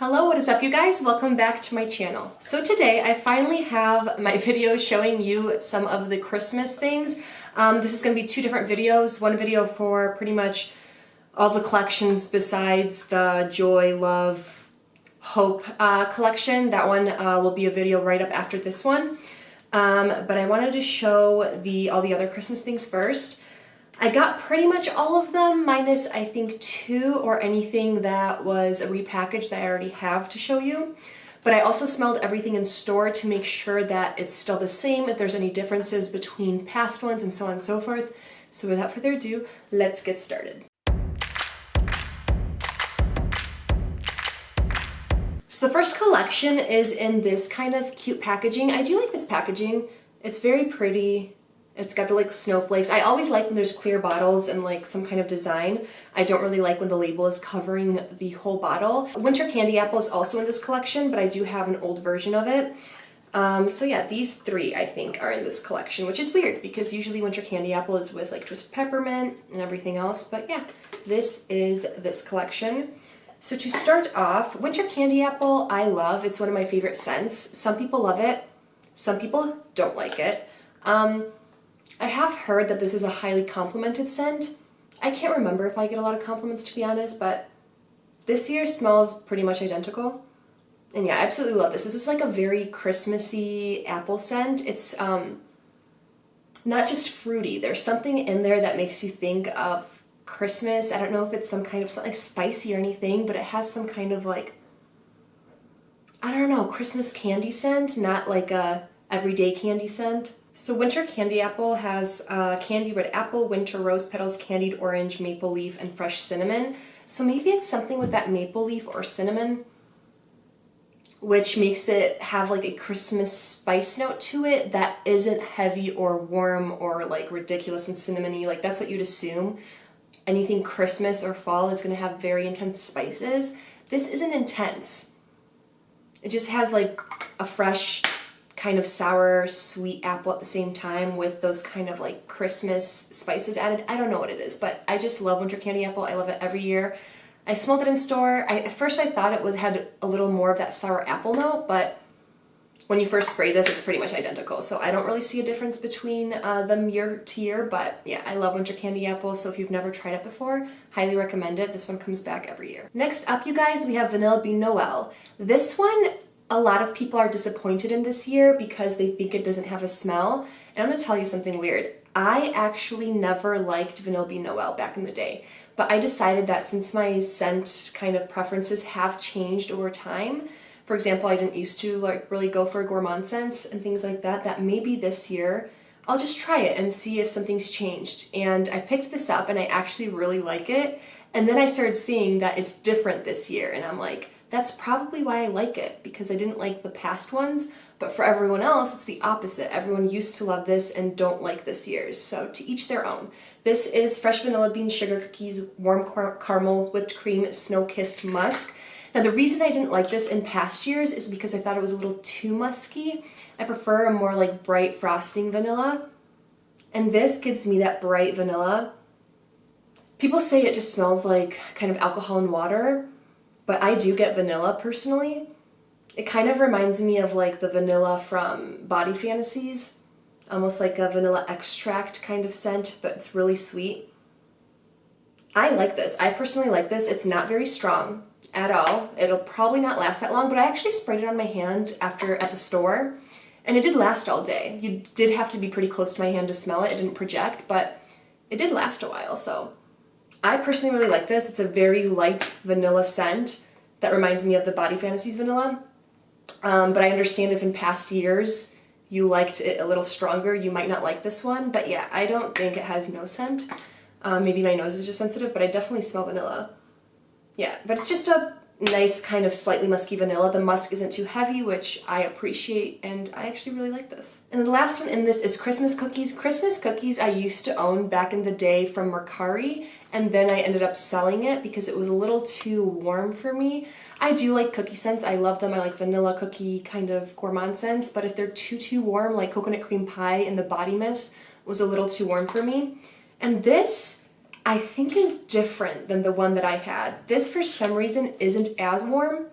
Hello, what is up you guys? Welcome back to my channel. So today I finally have my video showing you some of the Christmas things. This is going to be two different videos. One video for pretty much all the collections besides the Joy, Love, Hope collection. That one will be a video right up after this one. But I wanted to show all the other Christmas things first. I got pretty much all of them, minus I think 2 or anything that was a repackage that I already have to show you. But I also smelled everything in store to make sure that it's still the same, if there's any differences between past ones and so on and so forth. So without further ado, let's get started. So the first collection is in this kind of cute packaging. I do like this packaging. It's very pretty. It's got the like snowflakes. I always like when there's clear bottles and like some kind of design. I don't really like when the label is covering the whole bottle. Winter Candy Apple is also in this collection, but I do have an old version of it. So yeah, these 3 I think are in this collection, which is weird because usually Winter Candy Apple is with like Twisted Peppermint and everything else. But yeah, this is this collection. So to start off, Winter Candy Apple I love. It's one of my favorite scents. Some people love it. Some people don't like it. I have heard that this is a highly complimented scent. I can't remember if I get a lot of compliments, to be honest, but this year smells pretty much identical. And yeah, I absolutely love this. This is like a very Christmassy apple scent. It's not just fruity. There's something in there that makes you think of Christmas. I don't know if it's some kind of something like spicy or anything, but it has some kind of like, I don't know, Christmas candy scent, not like a everyday candy scent. So Winter Candy Apple has candy red apple, winter rose petals, candied orange, maple leaf, and fresh cinnamon. So maybe it's something with that maple leaf or cinnamon, which makes it have like a Christmas spice note to it that isn't heavy or warm or like ridiculous and cinnamony. Like that's what you'd assume. Anything Christmas or fall is going to have very intense spices. This isn't intense. It just has like a fresh kind of sour, sweet apple at the same time with those kind of like Christmas spices added. I don't know what it is, but I just love Winter Candy Apple. I love it every year. I smelled it in store. At first I thought it had a little more of that sour apple note, but when you first spray this, it's pretty much identical. So I don't really see a difference between them year to year, but yeah, I love Winter Candy Apple. So if you've never tried it before, highly recommend it. This one comes back every year. Next up, you guys, we have Vanilla Bean Noel. This one, a lot of people are disappointed in this year because they think it doesn't have a smell. And I'm gonna tell you something weird. I actually never liked Vanilla Bean Noel back in the day, but I decided that since my scent kind of preferences have changed over time, for example, I didn't used to like really go for gourmand scents and things like that, that maybe this year I'll just try it and see if something's changed. And I picked this up and I actually really like it. And then I started seeing that it's different this year and I'm like, that's probably why I like it, because I didn't like the past ones, but for everyone else, it's the opposite. Everyone used to love this and don't like this year's, so to each their own. This is fresh vanilla bean sugar cookies, warm caramel, whipped cream, snow-kissed musk. Now the reason I didn't like this in past years is because I thought it was a little too musky. I prefer a more like bright frosting vanilla, and this gives me that bright vanilla. People say it just smells like kind of alcohol and water, but I do get vanilla personally. It kind of reminds me of like the vanilla from Body Fantasies, almost like a vanilla extract kind of scent, but it's really sweet. I like this. I personally like this. It's not very strong at all. It'll probably not last that long, but I actually sprayed it on my hand at the store, and it did last all day. You did have to be pretty close to my hand to smell it. It didn't project, but it did last a while, so I personally really like this. It's a very light vanilla scent that reminds me of the Body Fantasies vanilla. But I understand if in past years you liked it a little stronger, you might not like this one. But yeah, I don't think it has no scent. Maybe my nose is just sensitive, but I definitely smell vanilla. Yeah, but it's just a nice kind of slightly musky vanilla. The musk isn't too heavy, which I appreciate, and I actually really like this. And then the last one in this is Christmas cookies. Christmas cookies I used to own back in the day from Mercari, and then I ended up selling it because it was a little too warm for me. I do like cookie scents. I love them. I like vanilla cookie kind of gourmand scents, but if they're too warm, like coconut cream pie in the body mist was a little too warm for me. And this I think is different than the one that I had. This, for some reason, isn't as warm.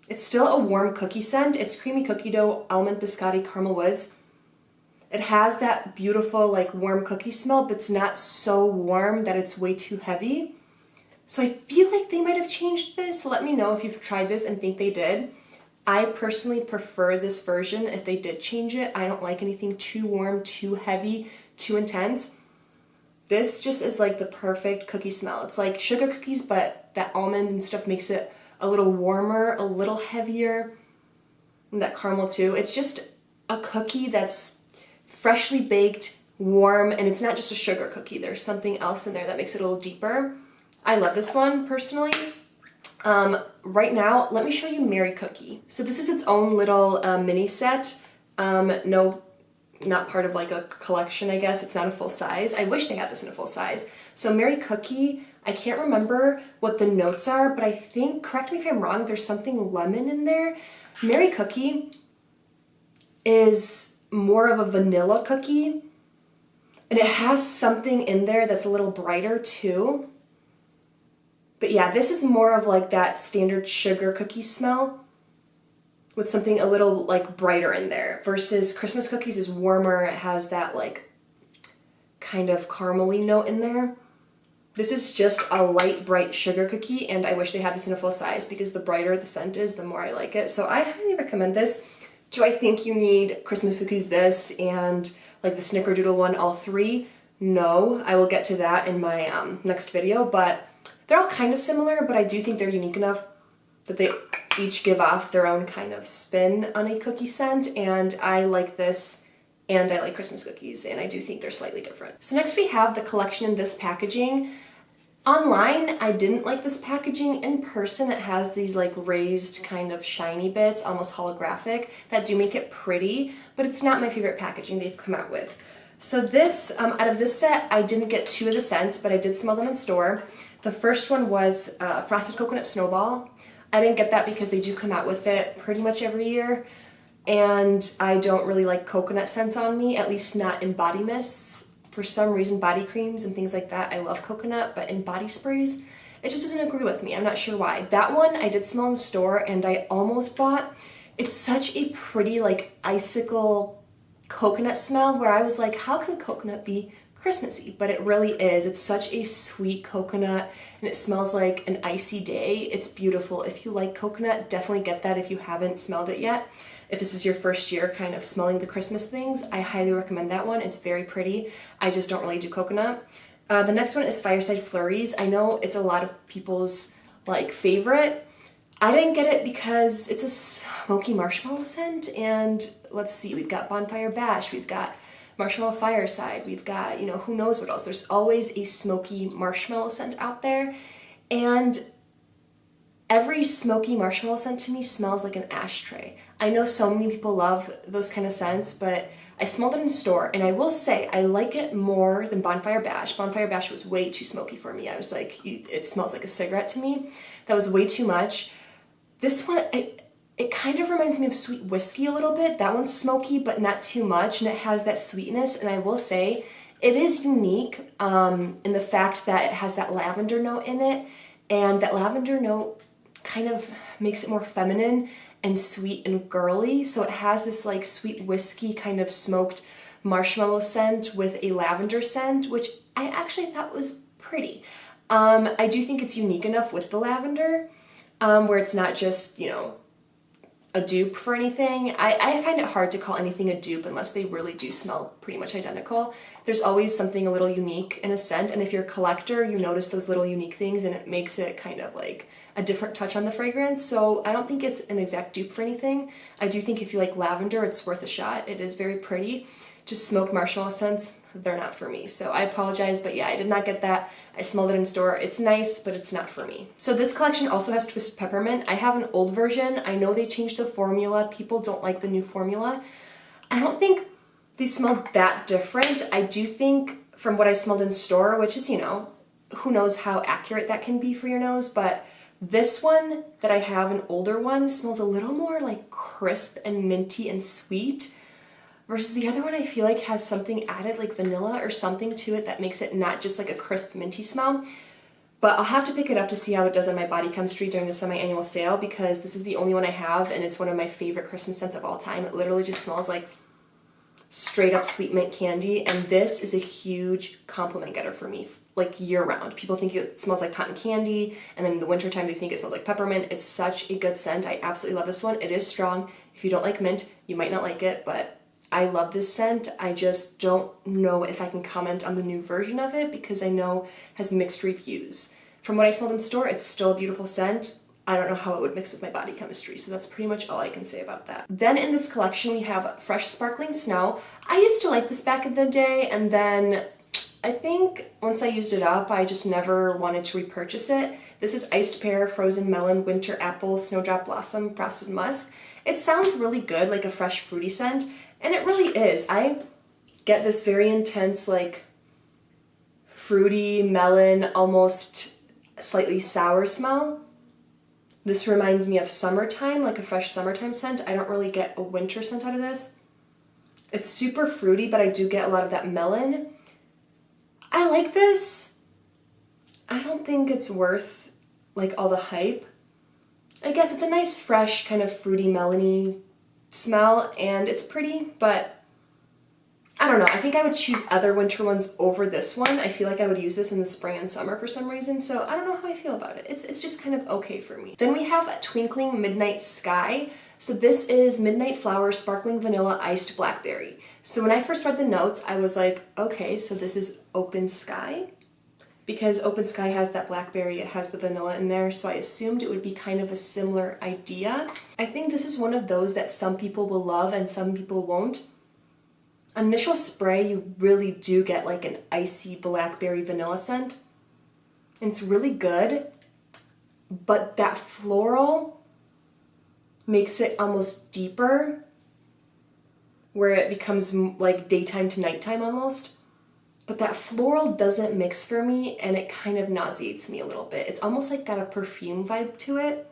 It's still a warm cookie scent. It's creamy cookie dough, almond, biscotti, caramel woods. It has that beautiful like warm cookie smell, but it's not so warm that it's way too heavy. So I feel like they might have changed this. Let me know if you've tried this and think they did. I personally prefer this version if they did change it. I don't like anything too warm, too heavy, too intense. This just is like the perfect cookie smell. It's like sugar cookies, but that almond and stuff makes it a little warmer, a little heavier, and that caramel too. It's just a cookie that's freshly baked, warm, and it's not just a sugar cookie. There's something else in there that makes it a little deeper. I love this one personally. Right now, let me show you Merry Cookie. So this is its own little mini set. No, not part of like a collection, I guess. It's not a full size. I wish they had this in a full size. So Merry Cookie, I can't remember what the notes are, but I think, correct me if I'm wrong, there's something lemon in there. Merry Cookie is more of a vanilla cookie, and it has something in there that's a little brighter too. But yeah, this is more of like that standard sugar cookie smell with something a little like brighter in there, versus Christmas cookies is warmer. It has that like kind of caramely note in there. This is just a light, bright sugar cookie, and I wish they had this in a full size because the brighter the scent is, the more I like it. So I highly recommend this. Do I think you need Christmas cookies this and like the Snickerdoodle one, all three? No, I will get to that in my next video, but they're all kind of similar, but I do think they're unique enough that they each give off their own kind of spin on a cookie scent, and I like this, and I like Christmas cookies, and I do think they're slightly different. So next we have the collection in this packaging. Online, I didn't like this packaging. In person, it has these like raised kind of shiny bits, almost holographic, that do make it pretty, but it's not my favorite packaging they've come out with. So this, out of this set, I didn't get two of the scents, but I did smell them in store. The first one was Frosted Coconut Snowball. I didn't get that because they do come out with it pretty much every year, and I don't really like coconut scents on me, at least not in body mists. For some reason, body creams and things like that, I love coconut, but in body sprays, it just doesn't agree with me. I'm not sure why. That one I did smell in the store, and I almost bought. It's such a pretty like icicle coconut smell where I was like, how can coconut be Christmassy? But it really is. It's such a sweet coconut, and it smells like an icy day. It's beautiful. If you like coconut, definitely get that if you haven't smelled it yet. If this is your first year kind of smelling the Christmas things, I highly recommend that one. It's very pretty. I just don't really do coconut. The next one is Fireside Flurries. I know it's a lot of people's like favorite. I didn't get it because it's a smoky marshmallow scent, and let's see, we've got Bonfire Bash, we've got Marshmallow Fireside, we've got, you know, who knows what else. There's always a smoky marshmallow scent out there, and every smoky marshmallow scent to me smells like an ashtray. I know so many people love those kind of scents, but I smelled it in store, and I will say I like it more than Bonfire Bash. Bonfire Bash was way too smoky for me. I was like, it smells like a cigarette to me. That was way too much. This one, it kind of reminds me of sweet whiskey a little bit. That one's smoky, but not too much, and it has that sweetness, and I will say it is unique in the fact that it has that lavender note in it, and that lavender note kind of makes it more feminine and sweet and girly. So it has this like sweet whiskey kind of smoked marshmallow scent with a lavender scent, which I actually thought was pretty. I do think it's unique enough with the lavender, where it's not just, you know, a dupe for anything. I find it hard to call anything a dupe unless they really do smell pretty much identical. There's always something a little unique in a scent, and if you're a collector, you notice those little unique things, and it makes it kind of like a different touch on the fragrance. So I don't think it's an exact dupe for anything. I do think if you like lavender, it's worth a shot. It is very pretty. Just smoked marshmallow scents, they're not for me. So I apologize, but yeah, I did not get that. I smelled it in store. It's nice, but it's not for me. So this collection also has Twisted Peppermint. I have an old version. I know they changed the formula. People don't like the new formula. I don't think they smell that different. I do think from what I smelled in store, which is, you know, who knows how accurate that can be for your nose, but this one that I have, an older one, smells a little more like crisp and minty and sweet, versus the other one I feel like has something added, like vanilla or something to it that makes it not just like a crisp minty smell. But I'll have to pick it up to see how it does on my body chemistry during the semi-annual sale, because this is the only one I have, and it's one of my favorite Christmas scents of all time. It literally just smells like straight up sweet mint candy, and this is a huge compliment getter for me, like year round. People think it smells like cotton candy, and then in the wintertime they think it smells like peppermint. It's such a good scent. I absolutely love this one. It is strong. If you don't like mint, you might not like it, but I love this scent. I just don't know if I can comment on the new version of it because I know it has mixed reviews. From what I smelled in store, it's still a beautiful scent. I don't know how it would mix with my body chemistry, so that's pretty much all I can say about that. Then in this collection we have Fresh Sparkling Snow. I used to like this back in the day, and then I think once I used it up, I just never wanted to repurchase it. This is Iced Pear, Frozen Melon, Winter Apple, Snowdrop Blossom, Frosted Musk. It sounds really good, like a fresh fruity scent, and it really is. I get this very intense, like, fruity, melon, almost slightly sour smell. This reminds me of summertime, like a fresh summertime scent. I don't really get a winter scent out of this. It's super fruity, but I do get a lot of that melon. I like this. I don't think it's worth, like, all the hype. I guess it's a nice, fresh, kind of fruity, melony smell, and it's pretty, but I don't know. I think I would choose other winter ones over this one. I feel like I would use this in the spring and summer for some reason, so I don't know how I feel about it. It's just kind of okay for me. Then we have Twinkling Midnight Sky. So this is Midnight Flower Sparkling Vanilla Iced Blackberry. So when I first read the notes, I was like, okay, so this is Open Sky? Because Open Sky has that blackberry, it has the vanilla in there, so I assumed it would be kind of a similar idea. I think this is one of those that some people will love and some people won't. Initial spray, you really do get like an icy blackberry vanilla scent. And it's really good, but that floral makes it almost deeper, where it becomes like daytime to nighttime almost. But that floral doesn't mix for me, and it kind of nauseates me a little bit. It's almost like got a perfume vibe to it.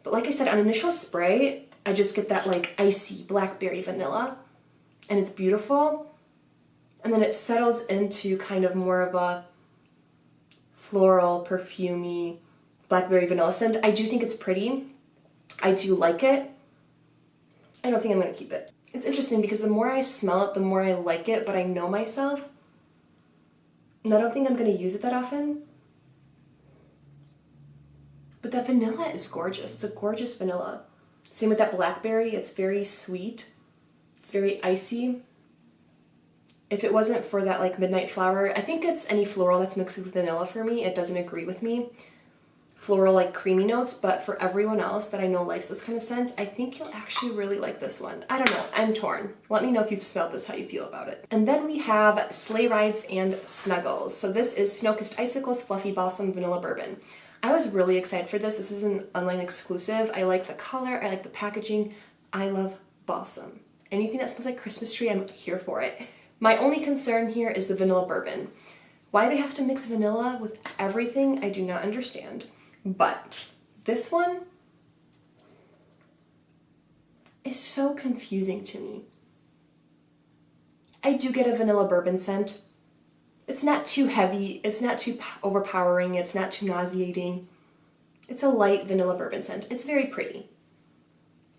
But like I said, on initial spray, I just get that like icy blackberry vanilla, and it's beautiful. And then it settles into kind of more of a floral, perfumey, blackberry vanilla scent. I do think it's pretty. I do like it. I don't think I'm gonna keep it. It's interesting because the more I smell it, the more I like it, but I know myself. And I don't think I'm going to use it that often. But that vanilla is gorgeous. It's a gorgeous vanilla. Same with that blackberry. It's very sweet. It's very icy. If it wasn't for that like midnight flower, I think it's any floral that's mixed with vanilla for me. It doesn't agree with me. Floral, like creamy notes, but for everyone else that I know likes this kind of scent, I think you'll actually really like this one. I don't know, I'm torn. Let me know if you've smelled this, how you feel about it. And then we have Sleigh Rides and Snuggles. So this is Snow-Kissed Icicles Fluffy Balsam Vanilla Bourbon. I was really excited for this. This is an online exclusive. I like the color, I like the packaging. I love balsam. Anything that smells like Christmas tree, I'm here for it. My only concern here is the vanilla bourbon. Why they have to mix vanilla with everything, I do not understand. But this one is so confusing to me. I do get a vanilla bourbon scent. It's not too heavy, it's not too overpowering, it's not too nauseating. It's a light vanilla bourbon scent. It's very pretty.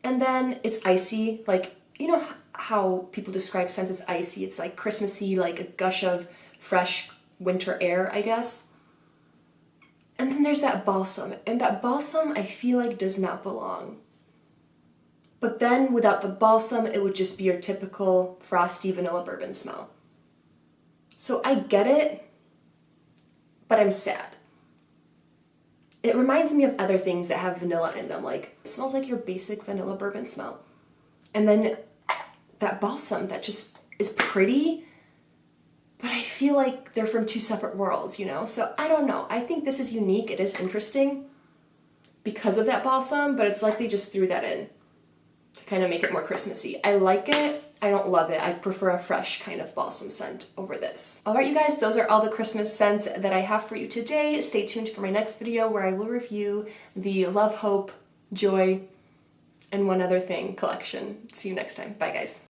And then it's icy, like, you know how people describe scents as icy? It's like Christmassy, like a gush of fresh winter air, I guess. And then there's that balsam, and that balsam I feel like does not belong. But then without the balsam, it would just be your typical frosty vanilla bourbon smell. So I get it, but I'm sad. It reminds me of other things that have vanilla in them, like it smells like your basic vanilla bourbon smell. And then that balsam that just is pretty, but I feel like they're from two separate worlds, you know? So I don't know. I think this is unique. It is interesting because of that balsam, but it's like they just threw that in to kind of make it more Christmassy. I like it. I don't love it. I prefer a fresh kind of balsam scent over this. All right, you guys, those are all the Christmas scents that I have for you today. Stay tuned for my next video where I will review the Love, Hope, Joy, and One Other Thing collection. See you next time. Bye, guys.